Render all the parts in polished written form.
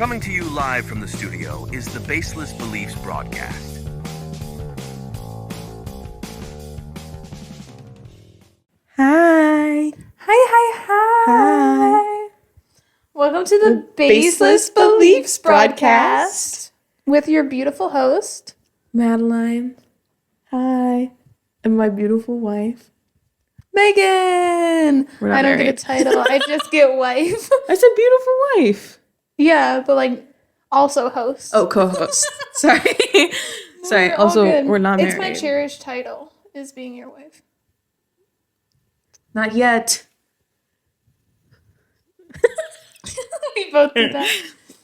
Coming to you live from the studio is the Baseless Beliefs Broadcast. Hi. Hi. Welcome to the Baseless Beliefs Broadcast with your beautiful host, Madeline. Hi. And my beautiful wife. Megan. I don't get a title. I just get wife. I said beautiful wife. Yeah, but like also host. Oh, co-host. Sorry. Sorry. We're all Also, good. we're not married. It's my cherished title, is being your wife. Not yet. We both did that.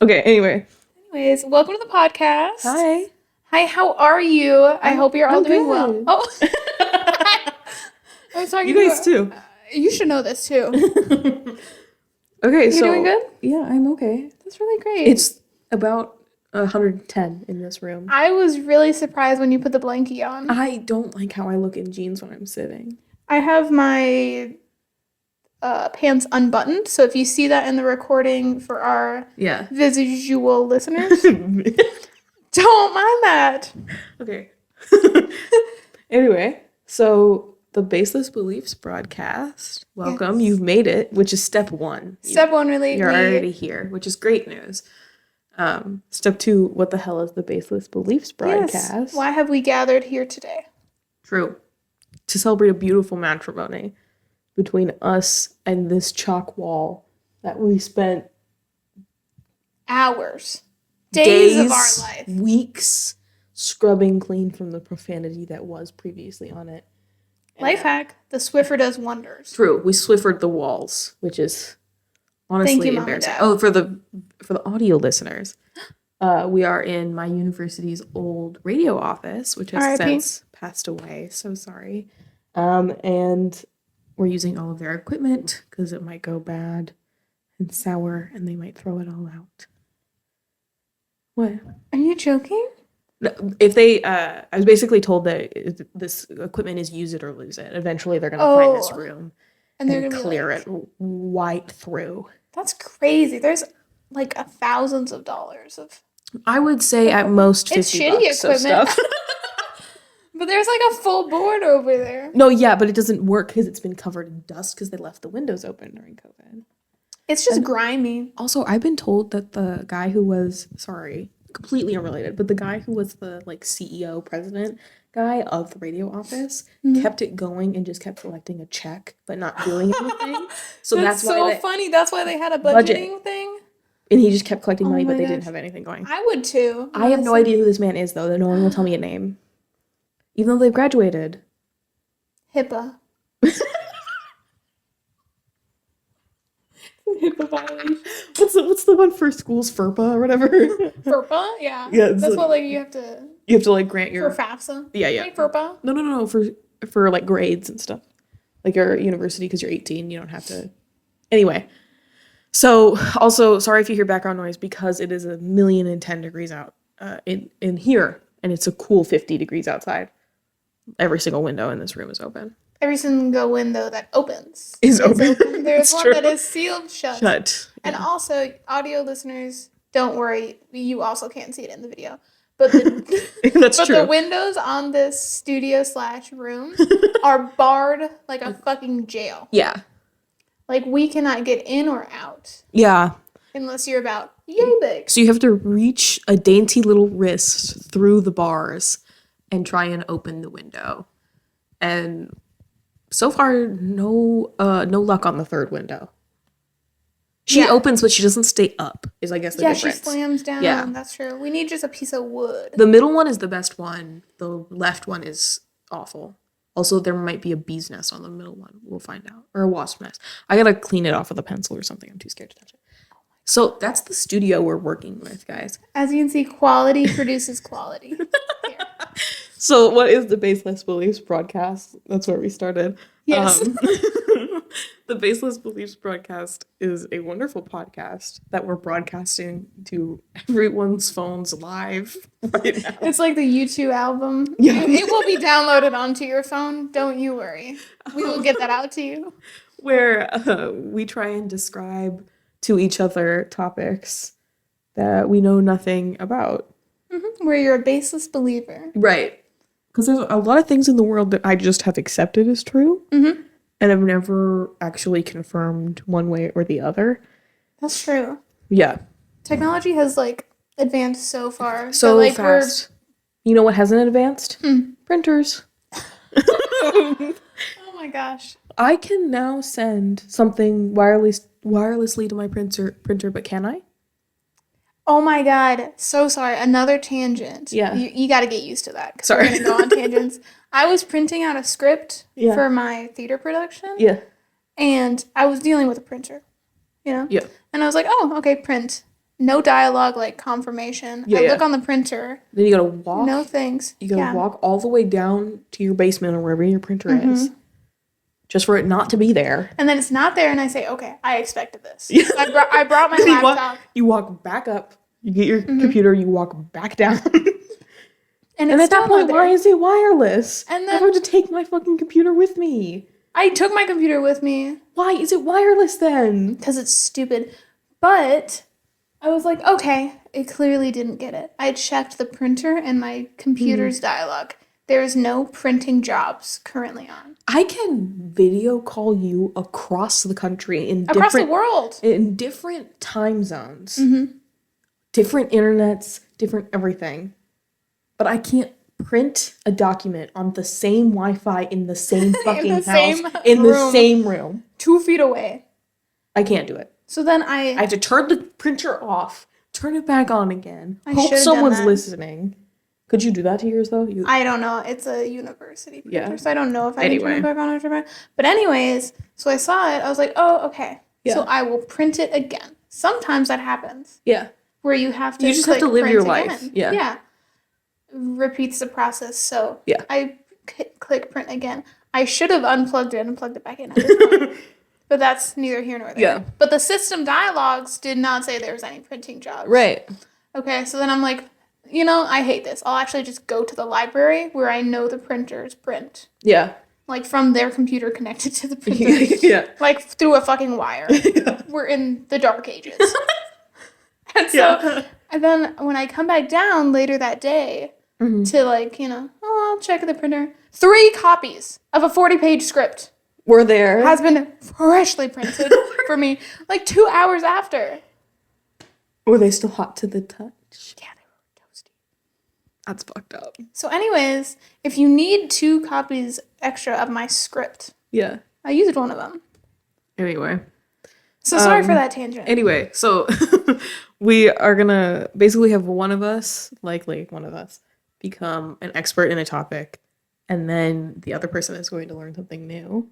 Okay, anyway. Anyways, welcome to the podcast. Hi. Hi, how are you? I hope you're all doing well. good. Oh. I was talking You guys too. You should know this too. Okay, You so. doing good? Yeah, I'm okay. That's really great. It's about 110 in this room. I was really surprised when you put the blankie on. I don't like how I look in jeans when I'm sitting. I have my pants unbuttoned, so if you see that in the recording for our Yeah. visual listeners, don't mind that. Okay. Anyway, so the Baseless Beliefs Broadcast. Welcome. Yes. You've made it, which is step one. Step one, really. You're already here, which is great news. Step two, what the hell is the Baseless Beliefs Broadcast? Yes. Why have we gathered here today? True. To celebrate a beautiful matrimony between us and this chalk wall that we spent Hours. Days of our life. weeks scrubbing clean from the profanity that was previously on it. Life hack. The Swiffer does wonders. True. We Swiffered the walls, which is honestly Thank you, Mom and embarrassing. Dad. Oh, for the audio listeners, we are in my university's old radio office, which has R.I.P. since passed away. So sorry. And we're using all of their equipment because it might go bad and sour, and they might throw it all out. What? Are you joking? No, if they, I was basically told that this equipment is use it or lose it. Eventually, they're gonna find this room And they're and gonna clear be like, it right through. That's crazy. There's like thousands of dollars of. I would say at most $50 It's shitty of equipment. stuff. But there's like a full board over there. No, yeah, but it doesn't work because it's been covered in dust because they left the windows open during COVID. It's just grimy. Also, I've been told that the guy who was, sorry, completely unrelated, but the guy who was the like CEO, president guy of the radio office kept it going and just kept collecting a check but not doing anything. So that's why so funny. That's why they had a budgeting thing. And he just kept collecting money, my but they gosh. didn't have anything going. I would too. I have no idea who this man is, though. No one will tell me a name. Even though they've graduated. HIPAA. HIPAA violation. What's the one for schools? FERPA or whatever? FERPA? Yeah. Yeah, That's what like you have to. You have to like grant your. For FAFSA. Yeah. Right, FERPA. No. For like grades and stuff. Like your university, because you're 18, you don't have to. Anyway. So also, sorry if you hear background noise because it is 1,010 degrees out in here, and it's a cool 50 degrees outside. Every single window in this room is open. Every single window that opens Is open. There's It's one true. that is sealed shut. And Yeah. also, audio listeners, don't worry. You also can't see it in the video. But the, That's but true. the windows on this studio/room are barred like a fucking jail. Yeah. Like, we cannot get in or out Yeah. unless you're about yay big. So you have to reach a dainty little wrist through the bars and try and open the window. And so far, no luck on the third window. She opens, but she doesn't stay up, is I guess the difference. She slams down. Yeah. That's true. We need just a piece of wood. The middle one is the best one. The left one is awful. Also, there might be a bee's nest on the middle one. We'll find out. Or a wasp nest. I gotta clean it off with a pencil or something. I'm too scared to touch it. So that's the studio we're working with, guys. As you can see, quality produces quality. Here. So what is the Baseless Beliefs Broadcast? That's where we started. Yes. The Baseless Beliefs Broadcast is a wonderful podcast that we're broadcasting to everyone's phones live right now. It's like the U2 album. Yeah. It will be downloaded onto your phone. Don't you worry. We will get that out to you. Where we try and describe to each other topics that we know nothing about. Where you're a baseless believer. Right. Because there's a lot of things in the world that I just have accepted as true. And have never actually confirmed one way or the other. That's true. Yeah. Technology has, like, advanced so far. So that, like, fast. You know what hasn't advanced? Printers. Oh my gosh. I can now send something wirelessly to my printer, but can I? Oh my god. So sorry. Another tangent. Yeah. You got to get used to that. 'Cause Sorry. we're going to go on tangents. I was printing out a script Yeah. for my theater production. Yeah. And I was dealing with a printer. You know? Yeah. And I was like, oh, okay, print. No dialogue, like confirmation. Yeah, I yeah. look on the printer. Then you gotta walk. No thanks. You gotta walk all the way down to your basement or wherever your printer is. Just for it not to be there. And then it's not there, and I say, okay, I expected this. Yeah. So I brought my laptop. You walk back up. You get your computer. You walk back down. And at that point, why is is it wireless? And I then- have to take my fucking computer with me. I took my computer with me Why is it wireless then? because it's stupid. But I was like, okay, it clearly didn't get it. I checked the printer and my computer's dialogue. There is no printing jobs currently on. I can video call you across the country Across the world. in different time zones, different internets, different everything. But I can't print a document on the same Wi-Fi in the same fucking house, same in the room. same room. 2 feet away. I can't do it. So then I have to turn the printer off, turn it back on again. I Hope should've done someone's that. listening. Could you do that to yours though? I don't know. It's a university printer, Yeah. so I don't know if I can turn Anyway. it back on after that. But anyways, so I saw it. I was like, oh, okay. Yeah. So I will print it again. Sometimes that happens Yeah. where you have to You just have click to live print your again. life. Yeah. Yeah. Repeats the process. So Yeah. I click print again. I should have unplugged it and plugged it back in at this point. But that's neither here nor there. Yeah. But the system dialogues did not say there was any printing jobs. Right. Okay, so then I'm like, you know, I hate this. I'll actually just go to the library where I know the printers print. Yeah. Like from their computer connected to the printer. Yeah. Like through a fucking wire. We're in the dark ages. And so, and then when I come back down later that day to like, you know, oh, I'll check the printer. 3 copies of a 40-page script We're there. has been freshly printed for me like 2 hours after. Were they still hot to the touch? Yeah, they were toasty. That's fucked up. So anyways, if you need 2 copies extra of my script, Yeah. I used one of them. Anyway. So sorry for that tangent. Anyway, so we are gonna basically have one of us, likely one of us, become an expert in a topic, and then the other person is going to learn something new,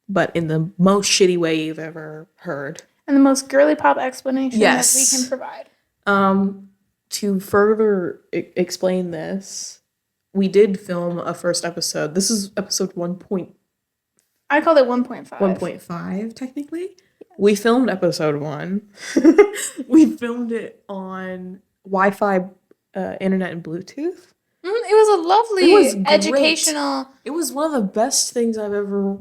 but in the most shitty way you've ever heard. And the most girly pop explanation Yes. that we can provide. To further explain this, we did film a first episode. This is episode 1.1.5 I called it 1.5. technically. We filmed episode 1. We filmed it on Wi-Fi, internet, and Bluetooth. It was a lovely It was great. educational It was one of the best things I've ever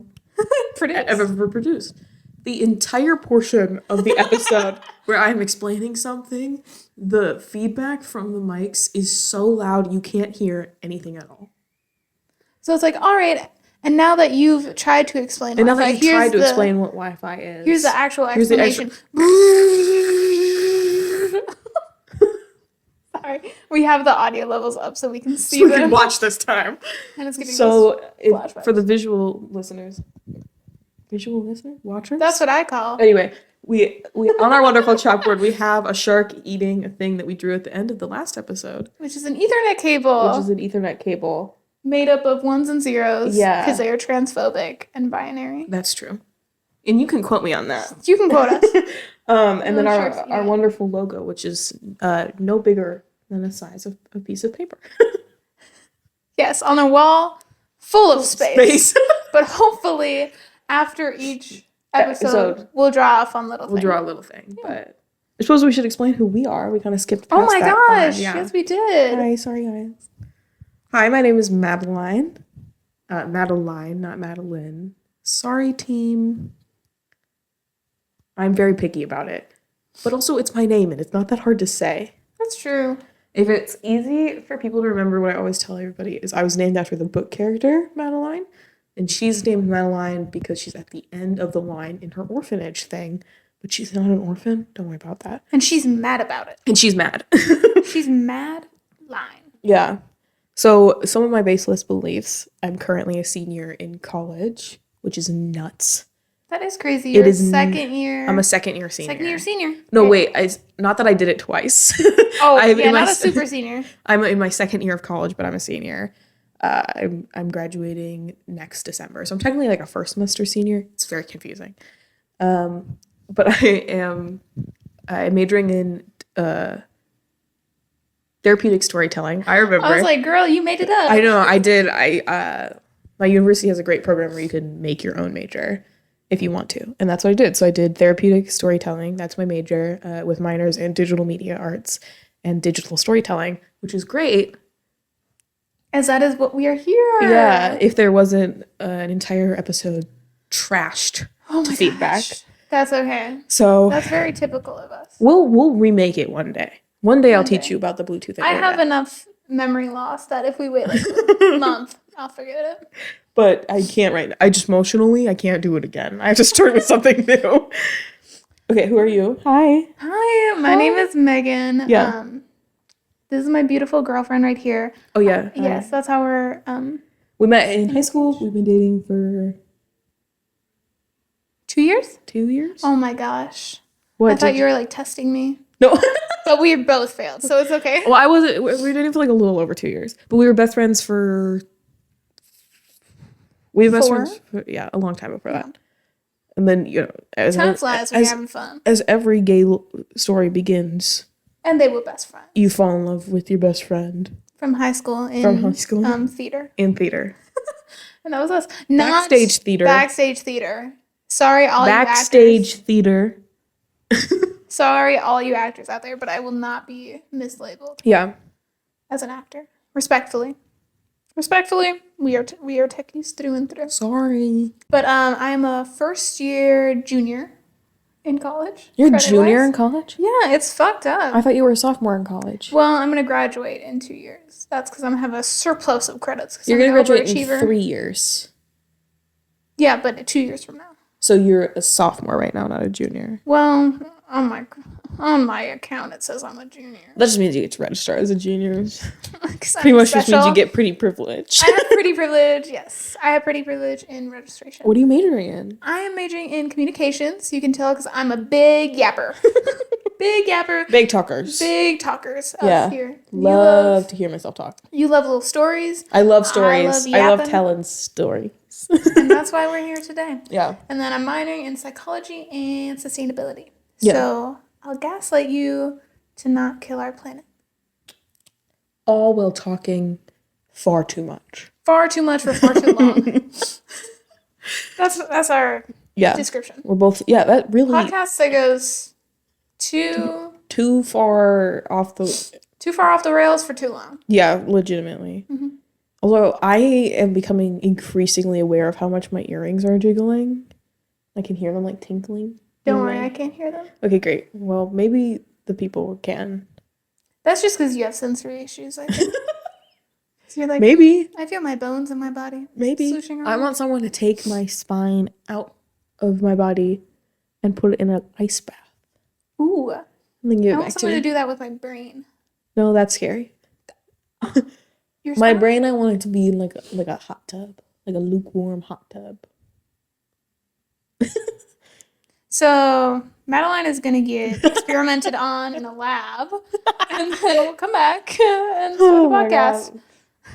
produce. produced. The entire portion of the episode where I'm explaining something, the feedback from the mics is so loud you can't hear anything at all. So it's like, all right, and now that you've tried to explain And now Wi-Fi, that you tried to the- explain what Wi-Fi is, here's the actual Here's the explanation. Sorry, we have the audio levels up so we can see so we them. can watch this time. And it's giving us So flashbacks. for the visual listeners, watchers. That's what I call. Anyway, we on our wonderful chalkboard we have a shark eating a thing that we drew at the end of the last episode, Which is an Ethernet cable. which is an Ethernet cable. Made up of ones and zeros. Yeah. Because they are transphobic and binary. That's true, and you can quote me on that. You can quote us. And then Sharks our eating. wonderful logo, which is no bigger than the size of a piece of paper. Yes, on a wall full of space. Space. But hopefully, after each episode, we'll draw a fun little thing. We'll draw a little thing, but I suppose we should explain who we are. We kind of skipped past Oh my that gosh. part, yeah. Yes, we did. Hi, sorry guys. Hi, my name is Madeline. Madeline, not Madeline. Sorry, team. I'm very picky about it. But also, it's my name, and it's not that hard to say. That's true. If it's easy for people to remember, what I always tell everybody is I was named after the book character, Madeline. And she's named Madeline because she's at the end of the line in her orphanage thing. But she's not an orphan. Don't worry about that. And she's mad about it. And she's mad. She's mad line. Yeah. So some of my baseless beliefs, I'm currently a senior in college, which is nuts. That is crazy. You're It is second year. I'm a second year senior. Second year senior. No, Okay. wait. Not that I did it twice. Oh, I'm yeah, in my not a super senior. I'm in my second year of college, but I'm a senior. I'm graduating next December, so I'm technically like a first semester senior. It's very confusing. But I'm majoring in therapeutic storytelling. I remember. I was like, girl, you made it up. I know, I did. My university has a great program where you can make your own major if you want to, and that's what I did. So I did therapeutic storytelling. That's my major, with minors in digital media arts and digital storytelling, which is great. As that is what we are here. Yeah, if there wasn't an entire episode trashed to feedback. Gosh. That's okay. So That's very typical of us. we'll remake it one day. One day I'll One teach day. you about the Bluetooth. I have internet. enough memory loss that if we wait like a month, I'll forget it. But I can't right now. I just emotionally, I can't do it again. I have to start with something new. Okay, who are you? Hi. Hi, my name is Megan. Yeah. This is my beautiful girlfriend right here. Oh yeah. Hi. Yes, that's how we're We met in high school. We've been dating for 2 years? 2 years. Oh my gosh. What? I thought you were like testing me. No. But we both failed, so it's okay. Well, I wasn't. We were dating for like a little over 2 years, but we were best friends for. We were best 4? friends for, a long time before that. And then, as Time flies when you're having fun. as every gay story begins, And they were best friends. you fall in love with your best friend From high school in theater. in theater. And that was us. Not Backstage theater. Backstage theater. Sorry, all Backstage theater. you actors. Sorry, all you actors out there, but I will not be mislabeled Yeah. as an actor. Respectfully. Respectfully, we are techies through and through. Sorry. But I'm a first year junior in college. You're a credit-wise. junior in college? Yeah, it's fucked up. I thought you were a sophomore in college. Well, I'm gonna graduate in 2 years. That's because I'm gonna have a surplus of credits. 'Cause You're I'm going to an graduate in overachiever. 3 years. Yeah, but 2 years from now. So you're a sophomore right now, not a junior. Well, on my account it says I'm a junior. That just means you get to register as a junior. 'Cause I'm Pretty much just means special. you get pretty privilege. I have pretty privilege. Yes, I have pretty privilege in registration. What are you majoring in? I am majoring in communications. You can tell because I'm a big yapper. Big yapper. Big talkers. Big talkers up Yeah. here. Love to hear myself talk. You love little stories, I love stories. love I love yapping. telling stories. and that's why we're here today. Yeah. And then I'm minoring in psychology and sustainability. Yeah. So I'll gaslight you to not kill our planet. All while talking far too much. Far too much for far too long. That's our Yeah. description. We're both, that really Podcast that goes too far off the rails for too long. Yeah, legitimately. Mm-hmm. Although I am becoming increasingly aware of how much my earrings are jiggling. I can hear them like tinkling. Don't worry, I can't hear them. Okay, great. Well, maybe the people can. That's just because you have sensory issues, I think. 'Cause you're like, Maybe. I feel my bones in my body. Maybe. Swooshing I around. want someone to take my spine out of my body and put it in an ice bath. Ooh. And then give I it want back to someone me. to do that with my brain. No, that's scary. Your My spine? brain, I want it to be in like a hot tub. Like a lukewarm hot tub. So Madeline is gonna get experimented on in a lab, and then we'll come back and start the my podcast. God.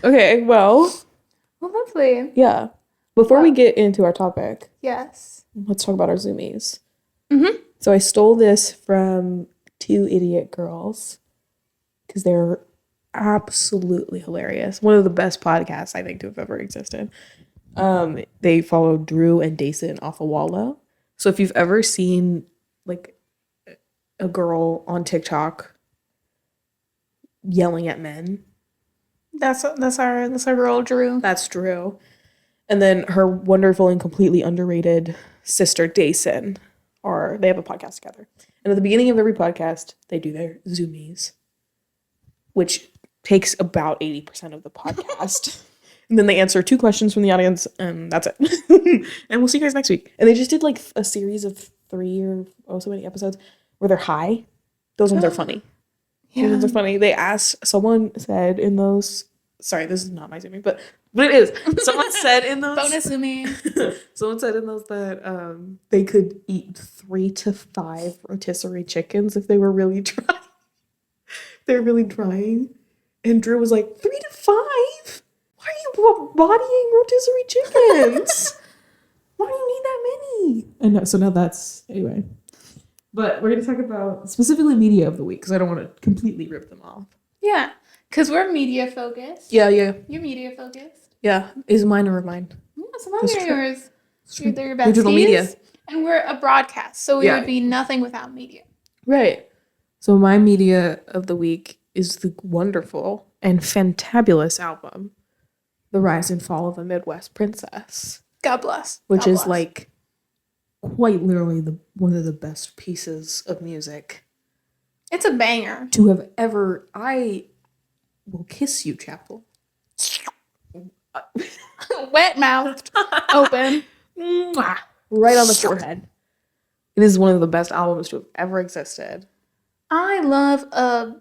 Okay, well, Well, lovely. yeah. Before we get into our topic, Yes. let's talk about our zoomies. Mm-hmm. So I stole this from 2 idiot girls because they're absolutely hilarious. One of the best podcasts I think to have ever existed. They followed Drew and Dason off a Wallow. So if you've ever seen like a girl on TikTok yelling at men, That's our girl Drew. that's Drew. And then her wonderful and completely underrated sister Dason they have a podcast together. And at the beginning of every podcast, they do their zoomies, which takes about 80% of the podcast. And then they answer 2 questions from the audience, and that's it. And we'll see you guys next week. And they just did like a series of 3 or so many episodes where they're high. Those ones are funny. Yeah. Those ones are funny. They asked, someone said in those, sorry, this is not my zoomie, but it is. Someone said in those. Bonus zoomie. Someone said in those that they could eat 3 to 5 rotisserie chickens if they were really trying. They're really trying. And Drew was like, 3 to 5? Why are you bodying rotisserie chickens? Why do you need that many? And no, so now that's, anyway. But we're going to talk about specifically media of the week because I don't want to completely rip them off. Yeah, because we're media focused. Yeah. You're media focused. Yeah. Is mine or mine? Yeah, some of them are yours. They're your besties. Digital media. And we're a broadcast, so we would be nothing without media. Right. So my media of the week is the wonderful and fantabulous album, The Rise and Fall of a Midwest Princess. God bless. Which God is bless. like quite literally one of the best pieces of music It's a banger. to have ever. I will kiss you, Chappell. Wet mouthed. Open. Mwah. Right on the forehead. It is one of the best albums to have ever existed. I love a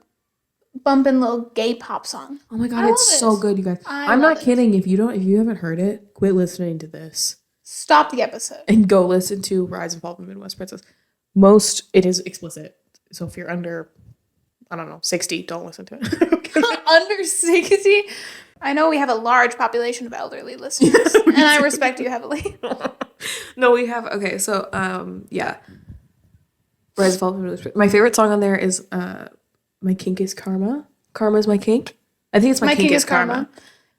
bumpin' little gay pop song. Oh my god, I it's love so it. good, you guys. I I'm love not it. kidding. If you haven't heard it, quit listening to this Stop the episode. and go listen to Rise and Fall of a Midwest Princess. It is explicit. So if you're under, I don't know, 60, don't listen to it. Okay. Under 60? I know we have a large population of elderly listeners, and I respect you heavily. No, we have. Okay, so yeah, Rise and Fall of a Midwest Princess. My favorite song on there is My Kink is Karma. Karma is my kink. I think it's My Kink is Karma.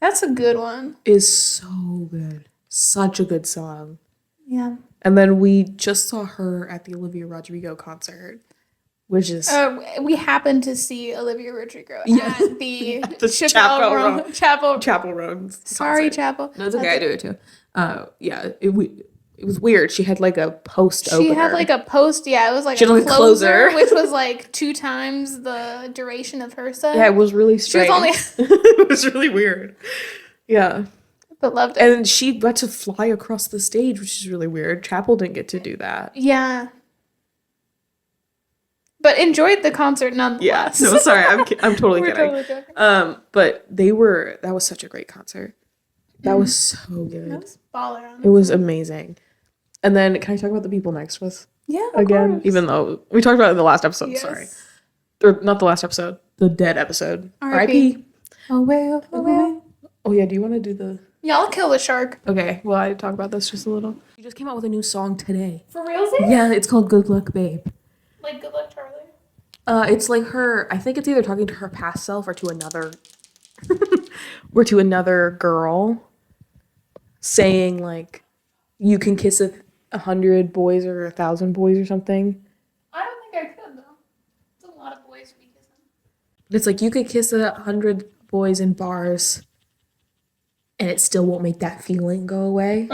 That's a good one. Is so good. Such a good song. Yeah. And then we just saw her at the Olivia Rodrigo concert, which is We happened to see Olivia Rodrigo at the, Chappell Roan. Chappell. Roan's Sorry, concert. Chappell. No, it's okay. I do it too. Yeah, it was weird. She had like a post opener. She had like a post, it was like She a had, like, a closer, closer. which was like 2 times the duration of her set. Yeah, it was really She was strange. only, It was really weird. Yeah. but loved it. And she got to fly across the stage, which is really weird. Chappell didn't get to do that. Yeah. But enjoyed the concert nonetheless. No, sorry. I'm totally We're kidding. totally joking. But that was such a great concert. That was so good. That was baller on It was amazing. And then can I talk about the people next to us Yeah, again? course. Even though we talked about it in the last episode, Yes. sorry. Or not the last episode, the dead episode. R.I.P. R.I.P. Oh, well, oh, well. Oh yeah, do you want to do the Y'all kill the shark. Okay, well I talk about this just a little. She just came out with a new song today. For real? Yeah, it's called Good Luck Babe. Like, good luck, Charlie. It's like I think it's either talking to her past self or to another girl saying like you can kiss 100 boys or 1,000 boys or something. I don't think I could, though. It's a lot of boys to be kissing. It's like you could kiss 100 boys in bars and it still won't make that feeling go away.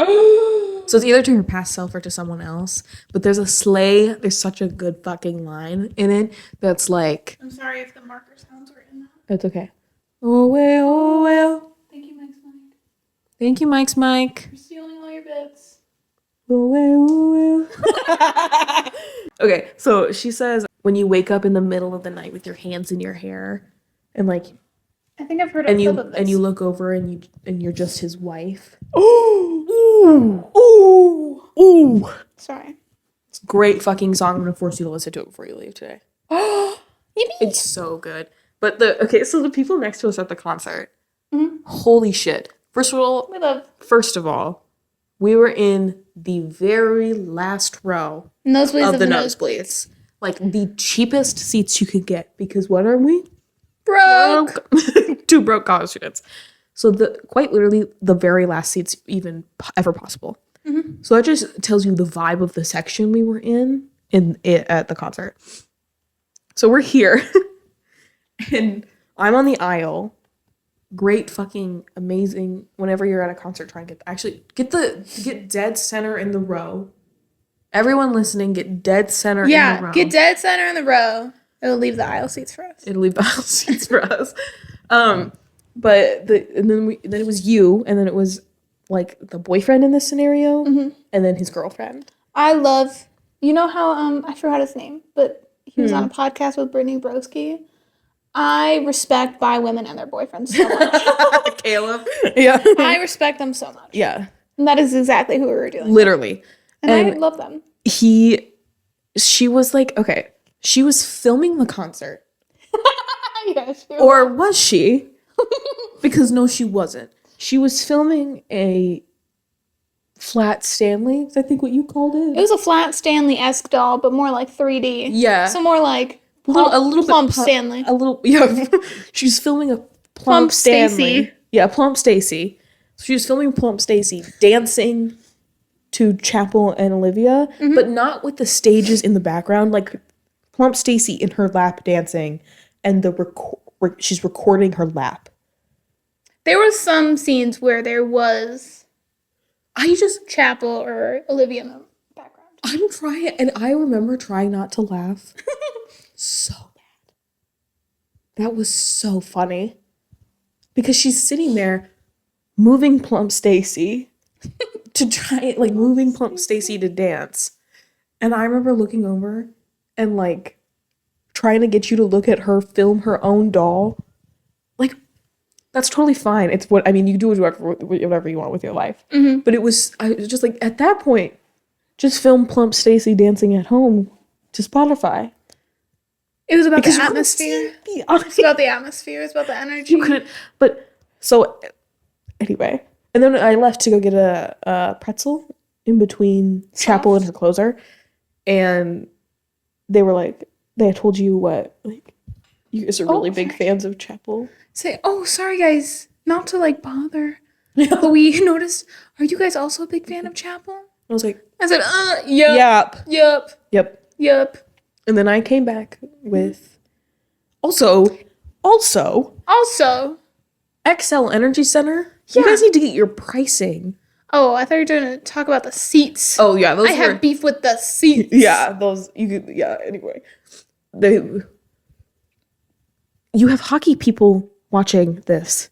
So it's either to her past self or to someone else. But there's such a good fucking line in it that's like, I'm sorry if the marker sounds were in that. it's okay. Oh well, oh well. Thank you, Mike's Mike. Thank you, Mike. For stealing all your bits. Oh well, oh well. Okay, so she says, when you wake up in the middle of the night with your hands in your hair and like, I think I've heard a clip of this. and you look over and you're just his wife. Ooh, ooh, ooh. Sorry. It's a great fucking song. I'm gonna force you to listen to it before you leave today. Yippee! It's so good. But so the people next to us at the concert, Mhm. holy shit. First of all, we were in the very last row Nosebleeds of the nosebleeds. Like the cheapest seats you could get because what are we? Broke. 2 broke college students. So quite literally the very last seats even ever possible. Mm-hmm. So that just tells you the vibe of the section we were in it at the concert. So we're here and I'm on the aisle. Great fucking amazing. Whenever you're at a concert, try and get dead center in the row Everyone listening, get dead center in the row. Yeah, get dead center in the row. It'll leave the aisle seats for us. It'll leave the aisle seats for us. But then it was you, and then it was like the boyfriend in this scenario, and then his girlfriend. I love, you know how I forgot his name, but he was on a podcast with Brittany Broski. I respect bi women and their boyfriends so much. Caleb. Yeah. I respect them so much. Yeah. And that is exactly who we were dealing with. Literally. And I love them. She was like, okay, she was filming the concert. Yeah, or was she? Because no, she wasn't. She was filming a flat Stanley, is I think what you called it. It was a flat Stanley-esque doll, but more like 3D. Yeah. So more like a little Plump bit Stanley. A little, yeah. She was filming a Plump Stanley. Stacey. Yeah, Plump Stacey. So she was filming Plump Stacey dancing to Chappell and Olivia, but not with the stages in the background. Like Plump Stacey in her lap dancing, and she's recording her lap. There were some scenes where there was Chappell or Olivia in the background. I'm trying, and I remember trying not to laugh so bad. That was so funny. Because she's sitting there moving Plump Stacey to try, like, moving Plump Stacey to dance. And I remember looking over and, like, trying to get you to look at her film her own doll. Like, that's totally fine. It's what, I mean, you can do whatever you want with your life. But I was just like, at that point, just film Plump Stacey dancing at home to Spotify. It was about Because the you couldn't atmosphere. see me. It's about the atmosphere. It's about the energy. You couldn't, but, so, anyway. And then I left to go get a pretzel in between Chappell and her closer. And they were like, they had told you what, like, you guys are really big fans of Chappell. Say, sorry guys, not to like bother, but we noticed, are you guys also a big fan of Chappell? I was like, I said, yep. Yep. And then I came back with also XL Energy Center. You guys need to get your pricing. Oh, I thought you were going to talk about the seats. Oh yeah, those I have beef with the seats. Yeah, those you could. Yeah. Anyway, you have hockey people watching this.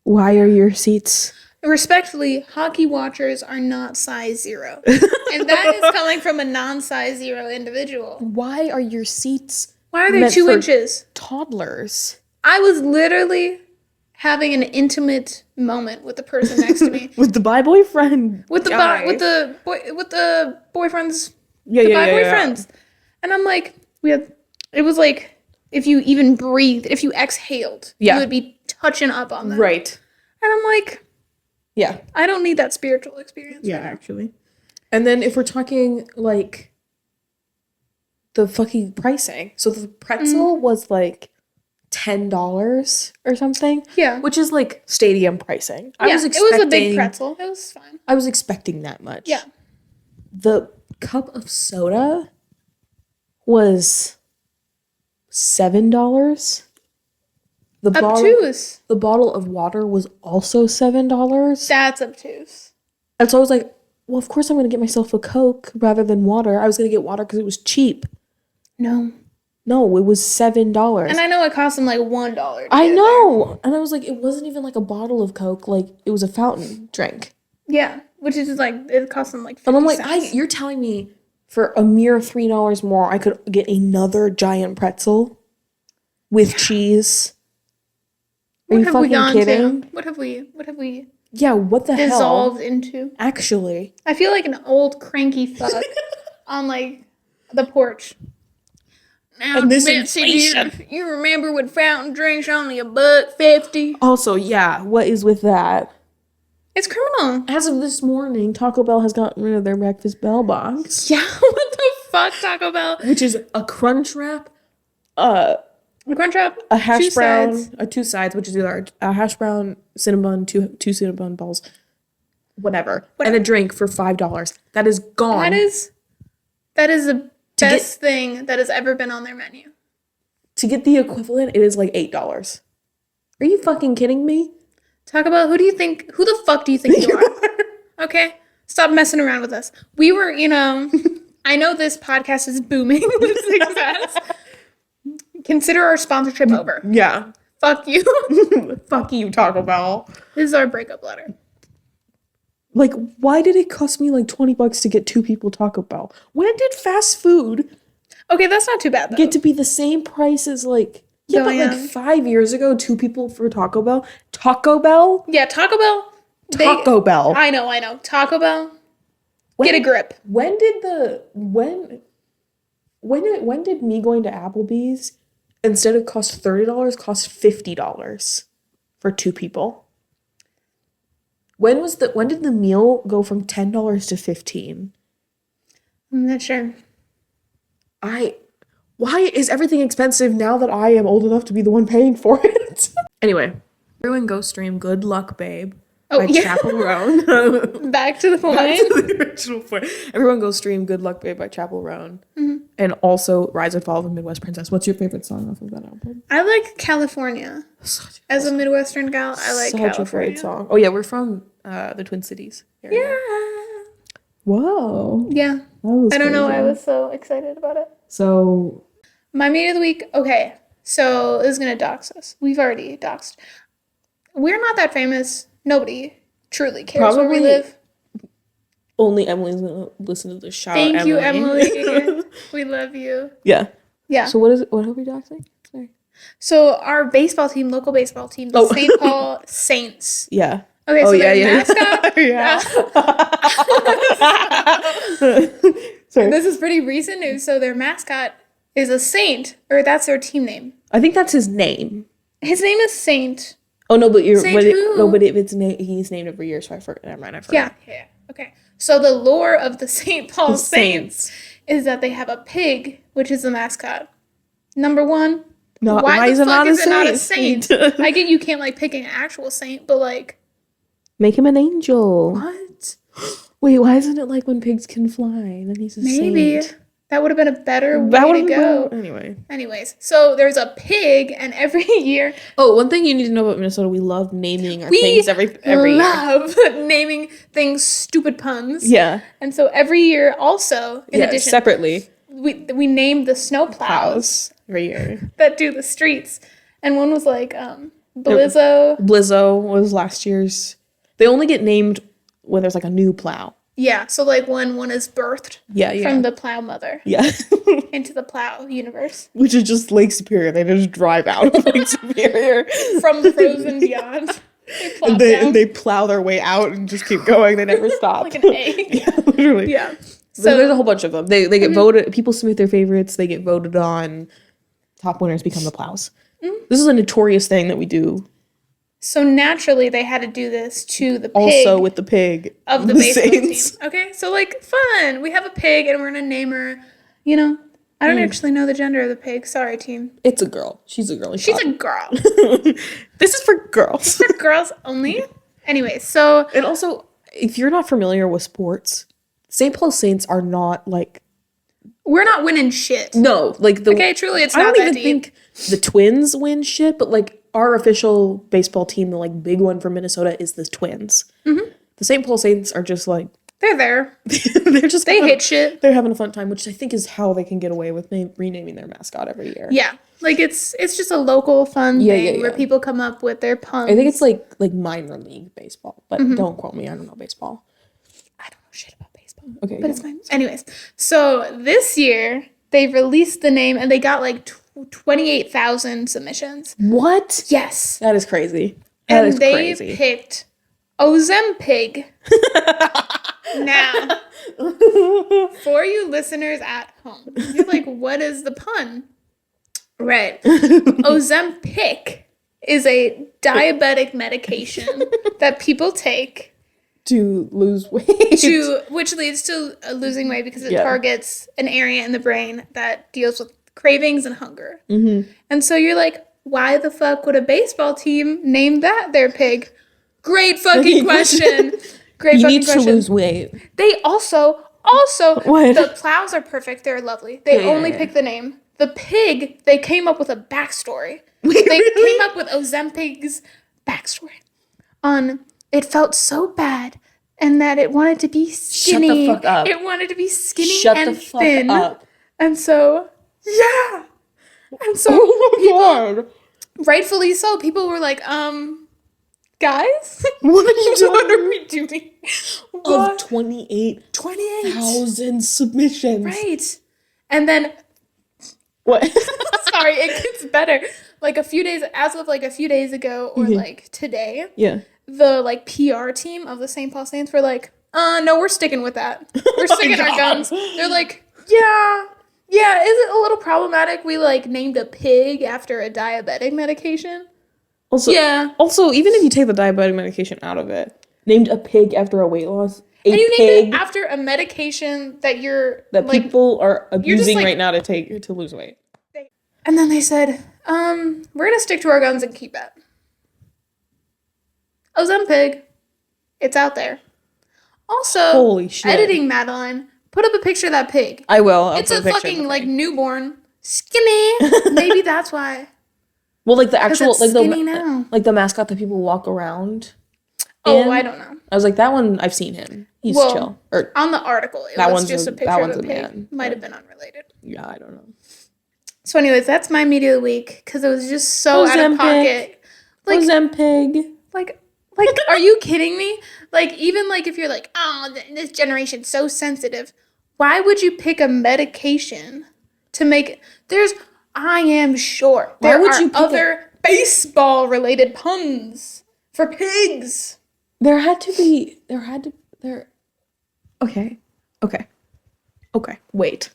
Why are your seats? Respectfully, hockey watchers are not size 0. And that is coming from a non-size 0 individual. Why are your seats? Why are they 2 inches? Toddlers. I was literally having an intimate moment with the person next to me. With the bi boyfriend. With the boyfriends. Boyfriends. And I'm like, it was like, if you even breathed, if you exhaled, you would be touching up on them. Right. And I'm like, yeah. I don't need that spiritual experience. Yeah, actually. And then if we're talking, like, the fucking pricing. So the pretzel was, like, $10 or something. Yeah. Which is, like, stadium pricing. It was a big pretzel. It was fine. I was expecting that much. Yeah. The cup of soda was $7. Obtuse. The bottle of water was also $7. That's obtuse. And so I was like, well, of course I'm going to get myself a Coke rather than water. I was going to get water because it was cheap. No, it was $7. And I know it cost them like $1. I know. And I was like, it wasn't even like a bottle of Coke. Like, it was a fountain drink. Yeah, which is like, it cost them like 50 And I'm like, cents. you're telling me for a mere $3 more, I could get another giant pretzel with cheese? Are you fucking kidding? What have we Yeah, what the hell? dissolved into? Actually. I feel like an old cranky fuck on like the porch. Now, And this Betsy, inflation. you remember when fountain drinks only $1.50? Also, yeah, what is with that? It's criminal. As of this morning, Taco Bell has gotten rid of their breakfast bell box. Yeah, what the fuck, Taco Bell? Which is a crunch wrap, A crunch wrap, a hash two brown, sides. two sides, which is either a hash brown, cinnamon, two cinnamon balls, whatever, and a drink for $5. That is gone. That is the best thing that has ever been on their menu. To get the equivalent, it is like $8. Are you fucking kidding me? Talk about who the fuck do you think you are? Okay? Stop messing around with us. We were, I know this podcast is booming with success. Consider our sponsorship over. Yeah. Fuck you. Fuck you, Taco Bell. This is our breakup letter. Like, why did it cost me like $20 to get 2 people Taco Bell? When did fast food Okay, that's not too bad, though. get to be the same price as like... Yeah, but like 5 years ago, 2 people for Taco Bell? Taco Bell? Yeah, Taco Bell. Taco Bell. I know. Taco Bell. Get a grip. When did me going to Applebee's instead of cost $30 cost $50 for 2 people? When did the meal go from $10 to $15? I'm not sure. Why is everything expensive now that I am old enough to be the one paying for it? Anyway, everyone go stream Good Luck Babe by Chappell Roan. Back to the point. Back to the original point. Everyone go stream Good Luck Babe by Chappell Roan. Mm-hmm. And also Rise and Fall of a Midwest Princess. What's your favorite song off of that album? I like California. As a Midwestern gal, I like California. Such a great song. Oh yeah, we're from the Twin Cities area. Yeah. Whoa. Yeah. I don't know why I was so excited about it. So... My meme of the week, okay, so this is going to dox us. We've already doxed. We're not that famous. Nobody truly cares where we live. Only Emily's going to listen to this. Shout Thank out, you, Emily. Emily. We love you. Yeah. Yeah. So what are we doxing? Sorry. So our baseball team, local baseball team, the St. Paul Saints. Yeah. Okay, so their mascot. Yeah. Sorry. This is pretty recent news. So their mascot is a saint, or that's their team name. I think that's his name. His name is Saint. Oh no, but Saint who? if it's he's named every year, so I forgot. Never mind, I forgot. Yeah. Okay. So the lore of the St. Paul Saints is that they have a pig, which is the mascot. Number one, why the fuck is it not a saint? I get you can't like pick an actual saint, but like make him an angel. What? Wait, why isn't it like when pigs can fly? Then he's a saint. That would have been a better way to go. Anyways, so there's a pig, and every year... Oh, one thing you need to know about Minnesota, we love naming our things every year. We love naming things stupid puns. Yeah. And so every year also, in addition... separately. We named the snow plows. Every year. That do the streets. And one was like, Blizzo. Blizzo was last year's. They only get named when there's like a new plow. Yeah, so like when one is birthed from the plow mother into the plow universe. Which is just Lake Superior. They just drive out of Lake Superior. From the frozen beyond. And they plow their way out and just keep going. They never stop. Like an egg. Yeah, literally. Yeah. So there's a whole bunch of them. They get voted. People submit their favorites. They get voted on. Top winners become the plows. Mm-hmm. This is a notorious thing that we do. So naturally, they had to do this to the pig. Also with the pig of the baseball team. Okay, so like fun. We have a pig, and we're gonna name her. I don't actually know the gender of the pig. Sorry, team. It's a girl. She's a girl. She's a girl. This is for girls. This is for girls only. Anyway, so and also, if you're not familiar with sports, St. Paul Saints are not like. We're not winning shit. No, like truly, it's not that deep. I don't even think the Twins win shit, but like. Our official baseball team, the like big one from Minnesota, is the Twins. Mm-hmm. The St. Paul Saints are just like they're there. they hit shit. They're having a fun time, which I think is how they can get away with renaming their mascot every year. Yeah, like it's just a local fun thing where people come up with their puns. I think it's like minor league baseball, but don't quote me. I don't know baseball. I don't know shit about baseball. Okay, but it's fine. Anyways, so this year they released the name and they got like 28,000 submissions. What? Yes. That is crazy. And they picked Ozempig. Now, for you listeners at home, you're like, what is the pun? Right. Ozempic is a diabetic medication that people take to lose weight. Which leads to losing weight because it targets an area in the brain that deals with cravings and hunger. Mm-hmm. And so you're like, why the fuck would a baseball team name that their pig? Great fucking question. Great fucking question. You need to lose weight. They also, what? The plows are perfect. They're lovely. They only pick the name. The pig, they came up with a backstory. They came up with Ozempig's backstory. It felt so bad and that it wanted to be skinny. Shut the fuck up. It wanted to be skinny Shut and the fuck thin. up. And so, yeah. And so, Oh my god. rightfully so, people were like, guys? What are you doing? What are we doing? Of 28,000 submissions. Right. And then, What? sorry, it gets better. Like a few days ago, or like today, Yeah. the like PR team of the St. Paul Saints were like, no, we're sticking with that. We're sticking our guns. They're like, yeah, is it a little problematic? We like named a pig after a diabetic medication. Also, even if you take the diabetic medication out of it, named a pig after a weight loss. And you named it after a medication that like, people are abusing like, right now to lose weight. And then they said, we're gonna stick to our guns and keep it. Ozempig, it's out there. Also, holy shit. Editing Madeline, put up a picture of that pig. I will. It's a fucking like newborn, skinny. Maybe that's why. Well, like the actual, like the mascot that people walk around. I don't know. I was like, that one, I've seen him. He's chill. Or on the article, it was just a picture of a pig. Man. Might have been unrelated. Yeah, I don't know. So, anyways, that's my media of the week because it was just so out of pocket. Like Ozempig. Like, are you kidding me? Like, even like if you're like, oh, this generation's so sensitive, why would you pick a medication to make? I am sure there are other baseball-related puns for pigs. Okay. Wait.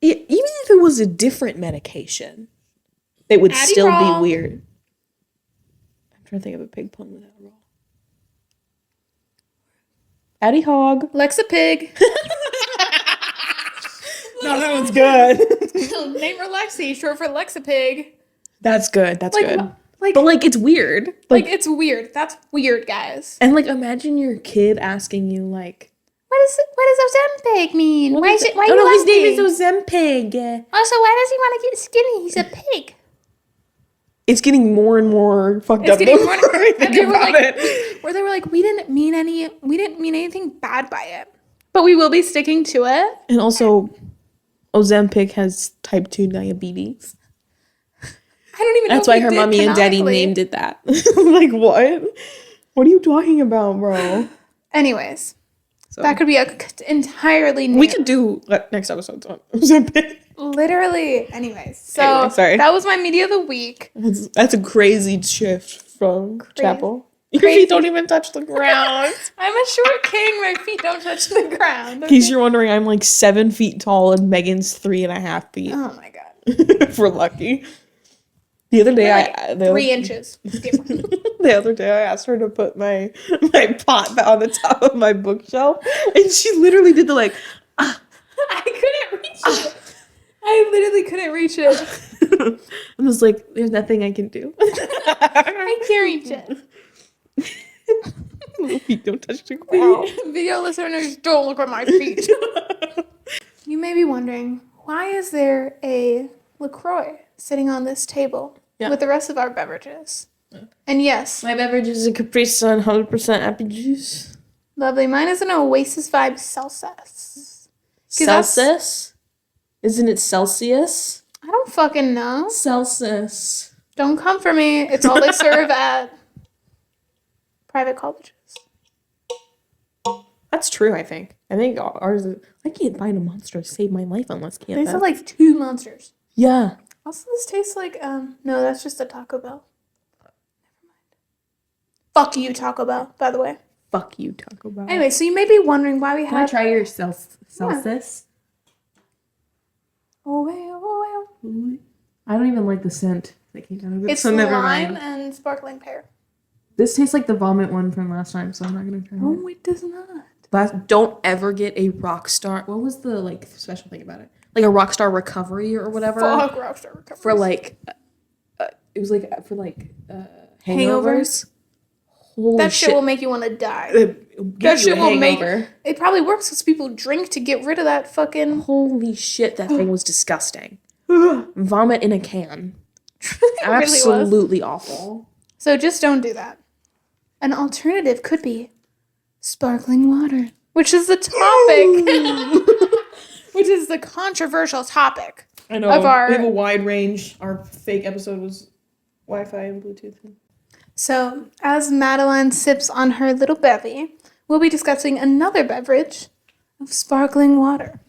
Even if it was a different medication, it would still be weird. I'm trying to think of a pig pun without a roll. Addy Hog. Lexa Pig. No, that one's good. Name her Lexi, short for Lexa Pig. That's good. That's good. But like it's weird. Like it's weird. That's weird, guys. And like imagine your kid asking you like, what does Ozempig mean? Why his name is Ozempig. Also, why does he want to get skinny? He's a pig. It's getting more and more fucked up. Where they were like, we didn't mean anything bad by it, but we will be sticking to it. And also, Ozempic has type 2 diabetes. I don't even know. That's why her mommy and daddy named it that. Like, what? What are you talking about, bro? Anyways, that could be a entirely new. We could do next episode on Ozempic. Literally. Anyways, so sorry. That was my media of the week. That's a crazy shift from Chappell. Your feet don't even touch the ground. I'm a short king. My feet don't touch the ground. In case you're wondering, I'm like 7 feet tall and Megan's 3.5 feet. Oh my god. If we're lucky. The other day, 3 inches. The other day, I asked her to put my pot on the top of my bookshelf, and she literally did the like. I couldn't reach it. I literally couldn't reach it. I was like, "There's nothing I can do." I can't reach it. My feet don't touch the ground. Video listeners, don't look at my feet. You may be wondering, why is there a LaCroix sitting on this table with the rest of our beverages? And yes, my beverage is a Capri Sun 100% apple juice. Lovely. Mine is an Oasis Vibe Celsius. Celsius? Isn't it Celsius? I don't fucking know. Celsius. Don't come for me. It's all they serve at private colleges. That's true, I think. I think ours is... I can't find a Monster to save my life unless can't. They said like 2 Monsters. Yeah. Also, this tastes like, no, that's just a Taco Bell. Never mind. Fuck you, Taco Bell, by the way. Fuck you, Taco Bell. Anyway, so you may be wondering why we have... Can I try your Celsius? Yeah. Oh, well. I don't even like the scent that came out of it. It's so never lime mind. and sparkling pear. This tastes like the vomit one from last time, so I'm not gonna try it. No, it does not. Don't ever get a Rockstar. What was the like special thing about it? Like a Rockstar Recovery or whatever. Fuck Rockstar Recovery. For like, it was like for like hangovers. Holy that shit will make you want to die. That shit will make. It probably works because people drink to get rid of that fucking. Holy shit! That thing was disgusting. Vomit in a can. Absolutely awful. So just don't do that. An alternative could be sparkling water, which is the topic, which is the controversial topic. I know. Of our, we have a wide range. Our fake episode was Wi-Fi and Bluetooth. So, as Madeline sips on her little bevy, we'll be discussing another beverage of sparkling water.